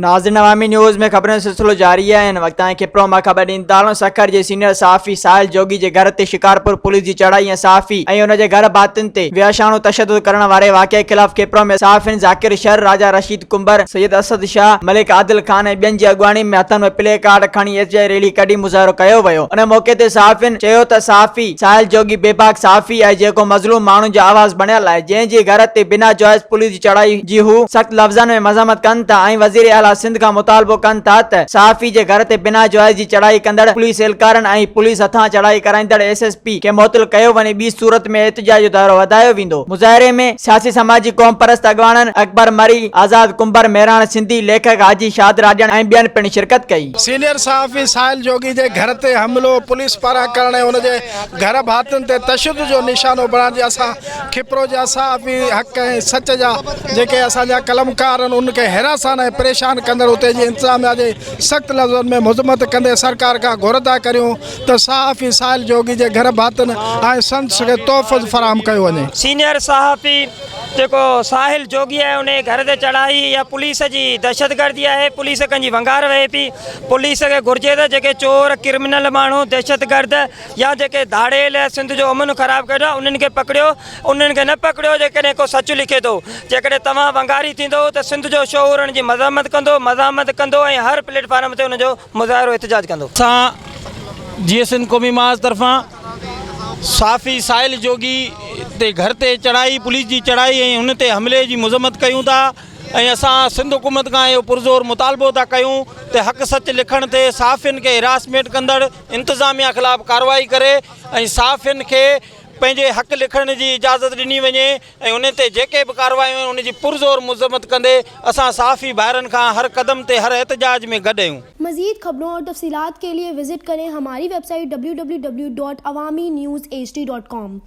नाज़रीन, अवामी न्यूज़ में खबरें सिलसिलो जारी है। वक्त कपरो में खबर ॾींदा सखर जे सीनियर सहाफ़ी साहिल जोगी जे घर ते शिकारपुर पुलिस की चढ़ाई ऐं सहाफ़ी ऐं उन जे घर भातियुनि ते वियाशाणो तशद्दुद करण वारे वाक़े खिलाफ कपरो में सहाफ़िन ज़ाकिर शर, राजा रशीद कुंबर, सैयद असद शाह, मलिक आदिल खान ऐं ॿियनि जी अॻवाणी में हथनि में प्ले कार्ड खणी एहतजाजी रैली कढी मुज़ाहिरो कयो वियो। उन मौके ते सहाफ़िन चयो त सहाफ़ी साहिल जोगी बेबाक सहाफ़ी आहे जेको मज़लूम माण्हुनि जो आवाज़ बणियल आहे, जंहिंजे घर ते बिना जाइज़ पुलिस जी चढ़ाई जी हू सख़्त लफ़्ज़नि में मज़म्मत कनि था ऐं वज़ीर आला सिंध का मुतालबो कनि था त सहाफ़ी जे घर ते बिना जाइज़ जी चढ़ाई कंदड़ पुलिस एहलकारनि ऐं पुलिस हथां चढ़ाई कराईंदड़ SSP खे मुअत्तल कयो वञे। ॿी सूरत में एहतजाज जो दायरो वधायो वेंदो। मुज़ाहिरे में सियासी समाजी क़ौम परस्त अॻवाणनि अकबर मरी, आज़ाद कुंबर, मेहरान सिंधी, लेखक हाजी शाद राजन ऐं ॿियनि पिण शिरकत कई। सीनियर सहाफ़ी साहिल जोगी जे घर ते हमलो पुलिस पारां करण ऐं उनजे घर भातियुनि ते तशद्दुद जो निशानो बणाइण जे असां खिपरो जा सहाफ़ी हक़ ऐं सच जा जेके असांजा कलमकार आहिनि उनखे हिरासान ऐं परेशान कंदड़ उते जी इंतज़ामिया जे सख़्त लफ़्ज़नि में मुज़म्मत कंदे सरकार खां घुरदा करियूं त सहाफ़ी साहिल जोगी जे घर भातियुनि ऐं संस खे तोहफ़ो फराहम कयो वञे। सीनियर सहाफ़ी जेको साहिल जोगी है उन घर ते चढ़ाई या पुलिस जी दहशतगर्दी है। पुलिस कंहिंजी वंगार वहे पई। पुलिस खे घुर्जे त जेके चोर, क्रिमिनल माण्हू, दहशतगर्द या जेके धाड़ेल सिंध जो अमन ख़राब कयो आहे उन्हनि खे पकड़ियो, उन्हनि खे न पकड़ियो। जेकॾहिं को सच लिखे थो, जेकॾहिं तव्हां वंगारी थींदो त सिंध जो शोर उन जी मज़ामत कंदो ऐं हर प्लेटफॉर्म ते उनजो मुज़ाहिरो एहतजाज कंदो। असां जीअं सिंध क़ौमी महाज़ तरफ़ां सहाफ़ी साहिल जोगी ते घर ते चढ़ाई, पुलिस जी चढ़ाई ऐं हुन ते हमले जी मज़म्मत कयूं था ऐं असां सिंध हुकूमत खां इहो पुरज़ोर मुतालबो था कयूं त हक़ सच लिखण ते सहाफ़ियुनि खे हिरासमेंट कंदड़ इंतिज़ामिया ख़िलाफ़ कार्रवाई करे ऐं सहाफ़ियुनि खे पंहिंजे हक़ लिखण जी इजाज़त ॾिनी वञे ऐं उन ते जेके बि कार्रवायूं आहिनि उन जी पुरज़ोर मुज़म्मत कंदे असां सहाफ़ी भाइरनि खां हर कदम ते हर एहतजाज में गॾु आहियूं। मज़ीद खबरों और तफसीलात के लिए विजिट करें हमारी वेबसाइट www.awamiNewsHD.com।